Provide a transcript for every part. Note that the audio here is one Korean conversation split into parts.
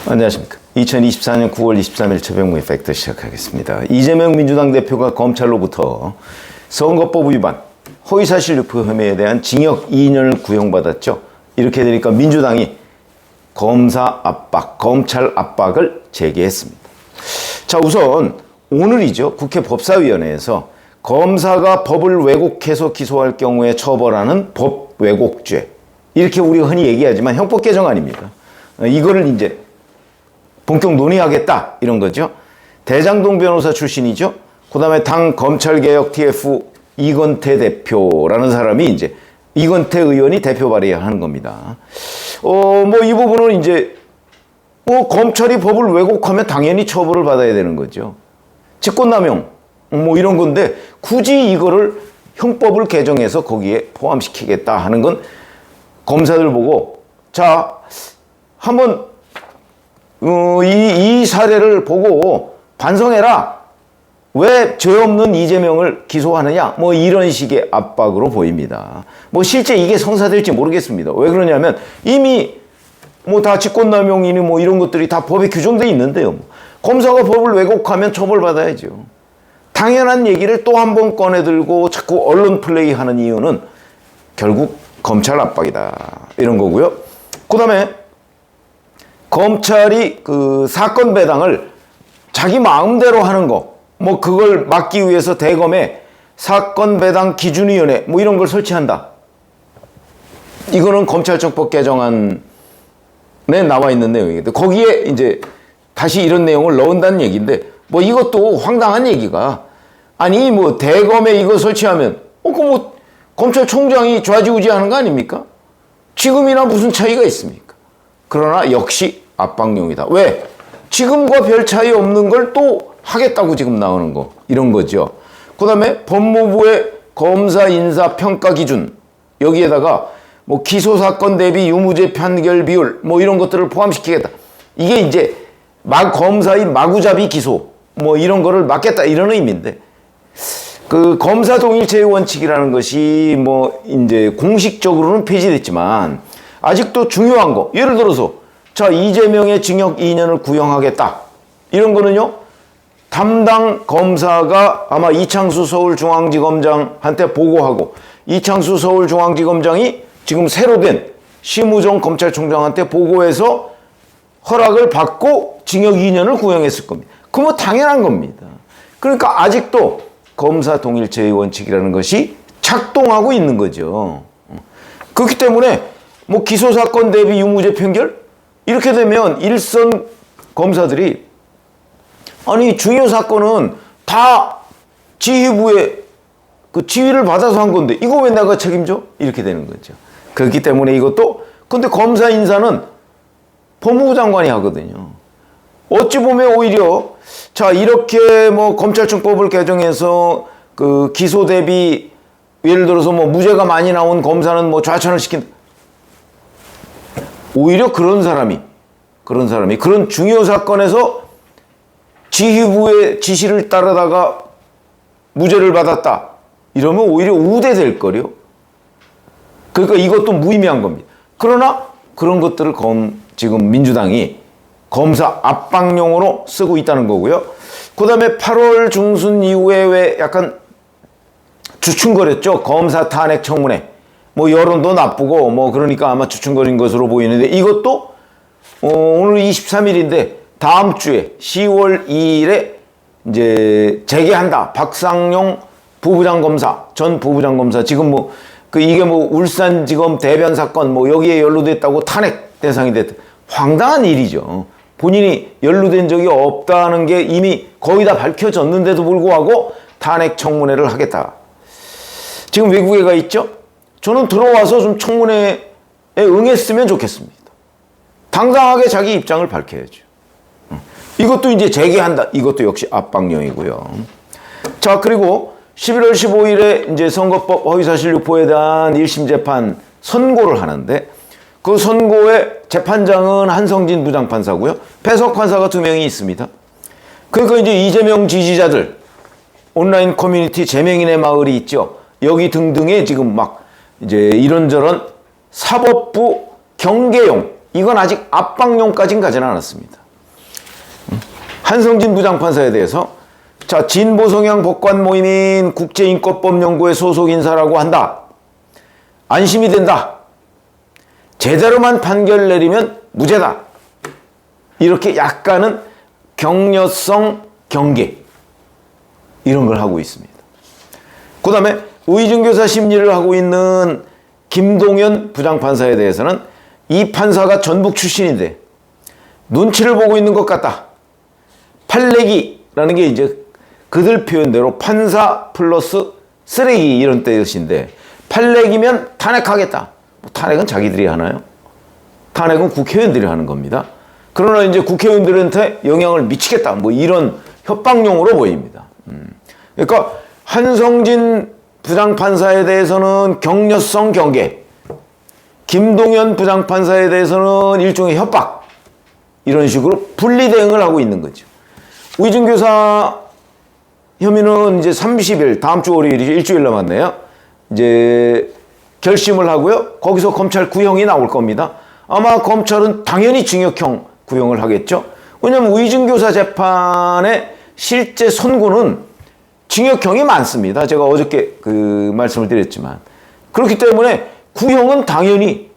안녕하십니까. 2024년 9월 23일 최병무의 팩트 시작하겠습니다. 이재명 민주당 대표가 검찰로부터 선거법 위반, 허위사실 유포 혐의에 대한 징역 2년을 구형받았죠. 이렇게 되니까 민주당이 검사 압박, 검찰 압박을 제기했습니다. 자, 우선 오늘이죠. 국회 법사위원회에서 검사가 법을 왜곡해서 기소할 경우에 처벌하는 법 왜곡죄, 이렇게 우리가 흔히 얘기하지만 형법 개정안입니다. 이거를 이제 본격 논의하겠다, 이런 거죠. 대장동 변호사 출신이죠. 그 다음에 당 검찰개혁 TF 이건태 대표라는 사람이 이제 이건태 의원이 대표 발의하는 겁니다. 이 부분은 이제 검찰이 법을 왜곡하면 당연히 처벌을 받아야 되는 거죠. 직권남용 이런 건데 굳이 이거를 형법을 개정해서 거기에 포함시키겠다 하는 건 검사들 보고 자 한번 이 사례를 보고 반성해라. 왜 죄 없는 이재명을 기소하느냐? 이런 식의 압박으로 보입니다. 실제 이게 성사될지 모르겠습니다. 왜 그러냐면 이미 다 직권남용이니 이런 것들이 다 법에 규정되어 있는데요. 검사가 법을 왜곡하면 처벌받아야죠. 당연한 얘기를 또 한 번 꺼내들고 자꾸 언론 플레이하는 이유는 결국 검찰 압박이다. 이런 거고요. 그 다음에 검찰이 그 사건 배당을 자기 마음대로 하는 거, 그걸 막기 위해서 대검에 사건 배당 기준위원회 이런 걸 설치한다. 이거는 검찰청법 개정안에 나와 있는 내용인데 거기에 이제 다시 이런 내용을 넣은다는 얘기인데 이것도 황당한 얘기가 아니 대검에 이거 설치하면 검찰총장이 좌지우지하는 거 아닙니까? 지금이나 무슨 차이가 있습니까? 그러나 역시 압박용이다. 왜? 지금과 별 차이 없는 걸 또 하겠다고 지금 나오는 거. 이런 거죠. 그 다음에 법무부의 검사 인사 평가 기준. 여기에다가 기소사건 대비 유무죄 판결 비율 이런 것들을 포함시키겠다. 이게 이제 검사의 마구잡이 기소 이런 거를 막겠다. 이런 의미인데 그 검사 동일체의 원칙이라는 것이 이제 공식적으로는 폐지됐지만 아직도 중요한 거. 예를 들어서 자, 이재명의 징역 2년을 구형하겠다. 이런 거는요, 담당 검사가 아마 이창수 서울중앙지검장한테 보고하고, 이창수 서울중앙지검장이 지금 새로 된 심우정 검찰총장한테 보고해서 허락을 받고 징역 2년을 구형했을 겁니다. 그건 당연한 겁니다. 그러니까 아직도 검사 동일체의 원칙이라는 것이 작동하고 있는 거죠. 그렇기 때문에 기소사건 대비 유무죄 판결? 이렇게 되면 일선 검사들이 아니 중요 사건은 다 지휘부의 그 지휘를 받아서 한 건데 이거 왜 내가 책임져? 이렇게 되는 거죠. 그렇기 때문에 이것도 근데 검사 인사는 법무부 장관이 하거든요. 어찌 보면 오히려 자 이렇게 검찰청법을 개정해서 그 기소 대비 예를 들어서 무죄가 많이 나온 검사는 좌천을 시킨다. 오히려 그런 사람이 그런 중요 사건에서 지휘부의 지시를 따르다가 무죄를 받았다. 이러면 오히려 우대될 거요. 그러니까 이것도 무의미한 겁니다. 그러나 그런 것들을 지금 민주당이 검사 압박용으로 쓰고 있다는 거고요. 그 다음에 8월 중순 이후에 왜 약간 주춤거렸죠. 검사 탄핵 청문회. 여론도 나쁘고 그러니까 아마 주춤거린 것으로 보이는데 이것도 오늘 23일인데 다음 주에 10월 2일에 이제 재개한다. 박상용 부부장검사 전 부부장검사 지금 이게 울산지검 대변 사건 여기에 연루됐다고 탄핵 대상이 됐다. 황당한 일이죠. 본인이 연루된 적이 없다는 게 이미 거의 다 밝혀졌는데도 불구하고 탄핵 청문회를 하겠다. 지금 외국에 가 있죠. 저는 들어와서 좀 청문회에 응했으면 좋겠습니다. 당당하게 자기 입장을 밝혀야죠. 이것도 이제 재개한다. 이것도 역시 압박용이고요. 자, 그리고 11월 15일에 이제 선거법 허위사실 유포에 대한 1심 재판 선고를 하는데 그 선고의 재판장은 한성진 부장판사고요. 배석 판사가 2명이 있습니다. 그러니까 이제 이재명 지지자들 온라인 커뮤니티 재명인의 마을이 있죠. 여기 등등에 지금 이제 이런저런 사법부 경계용, 이건 아직 압박용까지는 가지는 않았습니다. 한성진 부장판사에 대해서 자, 진보성향 법관 모임인 국제인권법연구회 소속 인사라고 한다. 안심이 된다. 제대로만 판결 내리면 무죄다. 이렇게 약간은 격려성 경계 이런 걸 하고 있습니다. 그 다음에 의중교사 심리를 하고 있는 김동연 부장판사에 대해서는 이 판사가 전북 출신인데 눈치를 보고 있는 것 같다. 판례기라는 게 이제 그들 표현대로 판사 플러스 쓰레기 이런 뜻인데 판례기면 탄핵하겠다. 탄핵은 자기들이 하나요? 탄핵은 국회의원들이 하는 겁니다. 그러나 이제 국회의원들한테 영향을 미치겠다. 뭐 이런 협박용으로 보입니다. 그러니까 한성진 부장판사에 대해서는 격려성 경계, 김동연 부장판사에 대해서는 일종의 협박, 이런 식으로 분리대응을 하고 있는 거죠. 의중교사 혐의는 이제 30일, 다음 주 월요일이죠. 일주일 남았네요. 이제 결심을 하고요. 거기서 검찰 구형이 나올 겁니다. 아마 검찰은 당연히 징역형 구형을 하겠죠. 왜냐하면 의중교사 재판의 실제 선고는 징역형이 많습니다. 제가 어저께 그 말씀을 드렸지만. 그렇기 때문에 구형은 당연히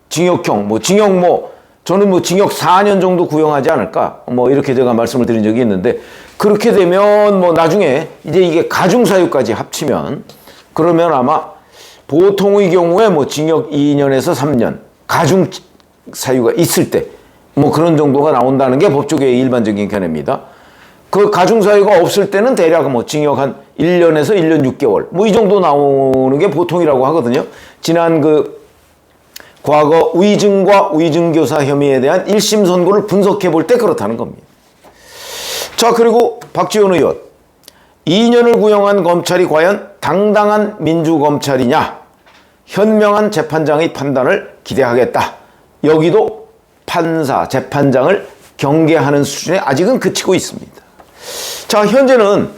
징역형, 뭐 징역 저는 뭐 징역 4년 정도 구형하지 않을까? 뭐 이렇게 제가 말씀을 드린 적이 있는데 그렇게 되면 뭐 나중에 이제 이게 가중사유까지 합치면 그러면 아마 보통의 경우에 뭐 징역 2년에서 3년 가중사유가 있을 때 뭐 그런 정도가 나온다는 게 법조계의 일반적인 견해입니다. 그 가중사유가 없을 때는 대략 뭐 징역 한 1년에서 1년 6개월 뭐 이 정도 나오는 게 보통이라고 하거든요. 지난 그 과거 의증과 의증교사 혐의에 대한 1심 선고를 분석해 볼 때 그렇다는 겁니다. 자, 그리고 박지원 의원. 2년을 구형한 검찰이 과연 당당한 민주검찰이냐? 현명한 재판장의 판단을 기대하겠다. 여기도 판사, 재판장을 경계하는 수준에 아직은 그치고 있습니다. 자, 현재는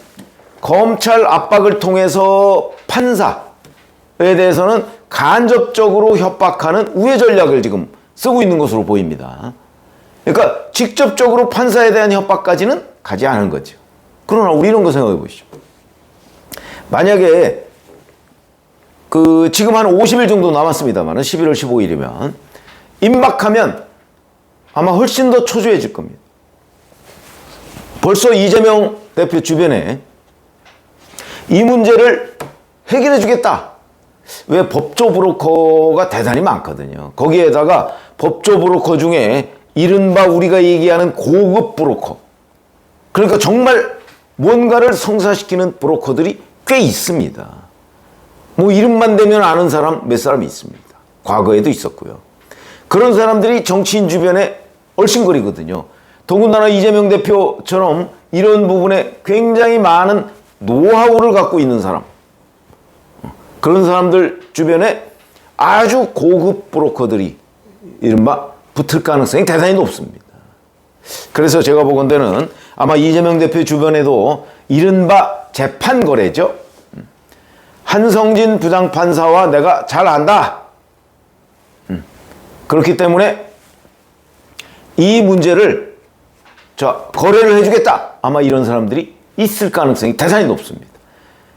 검찰 압박을 통해서 판사에 대해서는 간접적으로 협박하는 우회 전략을 지금 쓰고 있는 것으로 보입니다. 그러니까 직접적으로 판사에 대한 협박까지는 가지 않은 거죠. 그러나 우리 이런 거 생각해 보시죠. 만약에 지금 한 50일 정도 남았습니다만 11월 15일이면 임박하면 아마 훨씬 더 초조해질 겁니다. 벌써 이재명 대표 주변에 이 문제를 해결해 주겠다. 왜 법조 브로커가 대단히 많거든요. 거기에다가 법조 브로커 중에 이른바 우리가 얘기하는 고급 브로커. 그러니까 정말 뭔가를 성사시키는 브로커들이 꽤 있습니다. 뭐 이름만 대면 아는 사람 몇 사람이 있습니다. 과거에도 있었고요. 그런 사람들이 정치인 주변에 얼씬거리거든요. 더군다나 이재명 대표처럼 이런 부분에 굉장히 많은 노하우를 갖고 있는 사람. 그런 사람들 주변에 아주 고급 브로커들이 이른바 붙을 가능성이 대단히 높습니다. 그래서 제가 보건대는 아마 이재명 대표 주변에도 이른바 재판 거래죠. 한성진 부장판사와 내가 잘 안다. 그렇기 때문에 이 문제를 거래를 해주겠다. 아마 이런 사람들이 있을 가능성이 대단히 높습니다.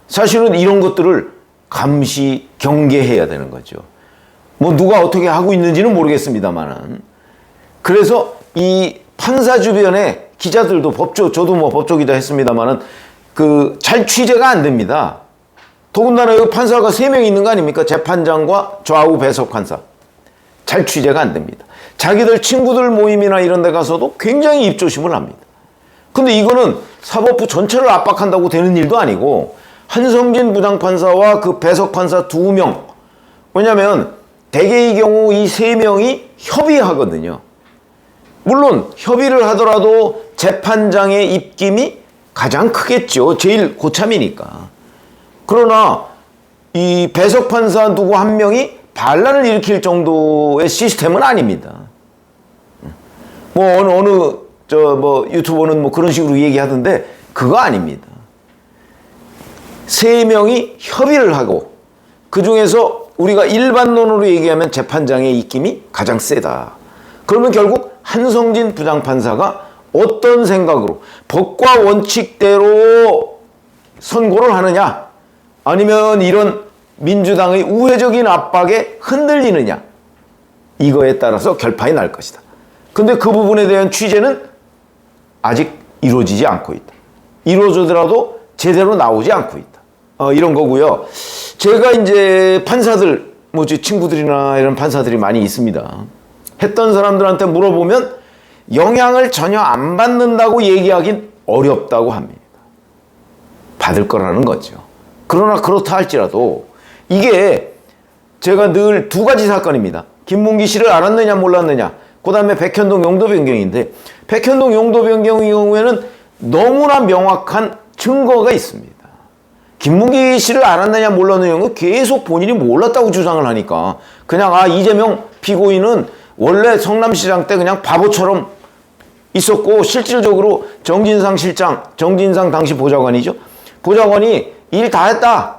사실은 이런 것들을 감시, 경계해야 되는 거죠. 뭐 누가 어떻게 하고 있는지는 모르겠습니다만은. 그래서 이 판사 주변에 기자들도 저도 뭐 법조기자 했습니다만은 잘 취재가 안 됩니다. 더군다나 여기 판사가 3명 있는 거 아닙니까? 재판장과 좌우 배석 판사. 잘 취재가 안 됩니다. 자기들 친구들 모임이나 이런 데 가서도 굉장히 입조심을 합니다. 근데 이거는 사법부 전체를 압박한다고 되는 일도 아니고 한성진 부장판사와 그 배석판사 2명. 왜냐하면 대개의 경우 이 3명이 협의하거든요. 물론 협의를 하더라도 재판장의 입김이 가장 크겠죠. 제일 고참이니까. 그러나 이 배석판사 누구 한 명이 반란을 일으킬 정도의 시스템은 아닙니다. 뭐 어느 유튜버는 뭐 그런 식으로 얘기하던데 그거 아닙니다. 3명이 협의를 하고 그 중에서 우리가 일반론으로 얘기하면 재판장의 입김이 가장 세다. 그러면 결국 한성진 부장판사가 어떤 생각으로 법과 원칙대로 선고를 하느냐, 아니면 이런 민주당의 우회적인 압박에 흔들리느냐, 이거에 따라서 결판이 날 것이다. 근데 그 부분에 대한 취재는 아직 이루어지지 않고 있다. 이루어지더라도 제대로 나오지 않고 있다. 이런 거고요. 제가 이제 판사들, 친구들이나 이런 판사들이 많이 있습니다. 했던 사람들한테 물어보면 영향을 전혀 안 받는다고 얘기하긴 어렵다고 합니다. 받을 거라는 거죠. 그러나 그렇다 할지라도 이게 제가 늘 두 가지 사건입니다. 김문기 씨를 알았느냐 몰랐느냐, 그 다음에 백현동 용도 변경인데, 백현동 용도 변경의 경우에는 너무나 명확한 증거가 있습니다. 김문기 씨를 알았느냐 몰랐느냐는 계속 본인이 몰랐다고 주장을 하니까 그냥 이재명 피고인은 원래 성남시장 때 그냥 바보처럼 있었고, 실질적으로 정진상 당시 보좌관이죠. 보좌관이 일 다 했다.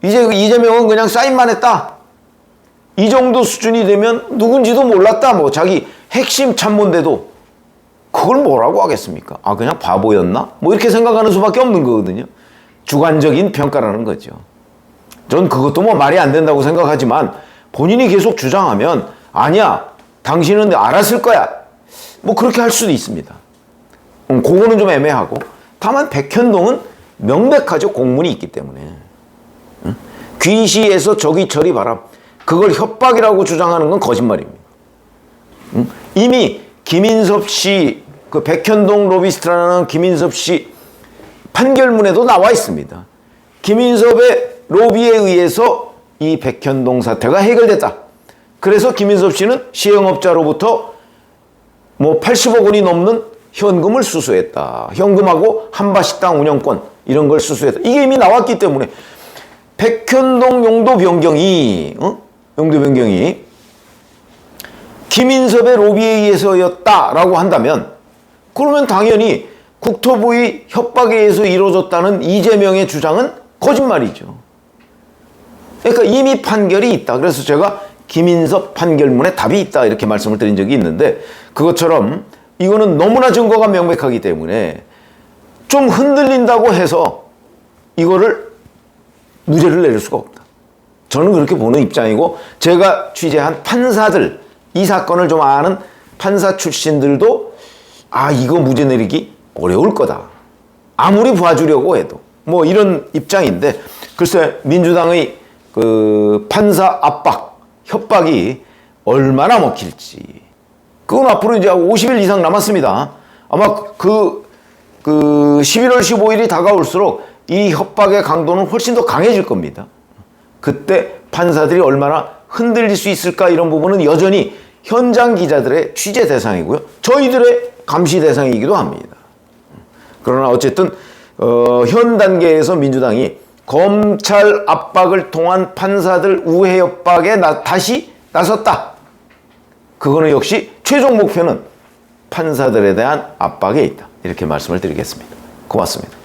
이제 이재명은 그냥 사인만 했다. 이 정도 수준이 되면 누군지도 몰랐다. 자기 핵심 참모인데도 그걸 뭐라고 하겠습니까? 그냥 바보였나? 이렇게 생각하는 수밖에 없는 거거든요. 주관적인 평가라는 거죠. 전 그것도 말이 안 된다고 생각하지만, 본인이 계속 주장하면 아니야, 당신은 알았을 거야, 그렇게 할 수도 있습니다. 그거는 좀 애매하고, 다만 백현동은 명백하죠. 공문이 있기 때문에. 귀시에서 저기 저리 바람, 그걸 협박이라고 주장하는 건 거짓말입니다. 이미 김인섭 씨, 그 백현동 로비스트라는 김인섭 씨 판결문에도 나와 있습니다. 김인섭의 로비에 의해서 이 백현동 사태가 해결됐다. 그래서 김인섭 씨는 시행업자로부터 80억 원이 넘는 현금을 수수했다. 현금하고 한바식당 운영권 이런 걸 수수했다. 이게 이미 나왔기 때문에 백현동 용도 변경이 김인섭의 로비에 의해서였다라고 한다면, 그러면 당연히 국토부의 협박에 의해서 이루어졌다는 이재명의 주장은 거짓말이죠. 그러니까 이미 판결이 있다. 그래서 제가 김인섭 판결문에 답이 있다 이렇게 말씀을 드린 적이 있는데, 그것처럼 이거는 너무나 증거가 명백하기 때문에 좀 흔들린다고 해서 이거를 무죄를 내릴 수가 없다. 저는 그렇게 보는 입장이고, 제가 취재한 판사들, 이 사건을 좀 아는 판사 출신들도 이거 무죄 내리기 어려울 거다. 아무리 봐주려고 해도 이런 입장인데, 글쎄 민주당의 그 판사 압박, 협박이 얼마나 먹힐지. 그건 앞으로 이제 50일 이상 남았습니다. 아마 그 11월 15일이 다가올수록 이 협박의 강도는 훨씬 더 강해질 겁니다. 그때 판사들이 얼마나 흔들릴 수 있을까, 이런 부분은 여전히 현장 기자들의 취재 대상이고요. 저희들의 감시 대상이기도 합니다. 그러나 어쨌든 현 단계에서 민주당이 검찰 압박을 통한 판사들 우회 협박에 다시 나섰다. 그거는 역시 최종 목표는 판사들에 대한 압박에 있다. 이렇게 말씀을 드리겠습니다. 고맙습니다.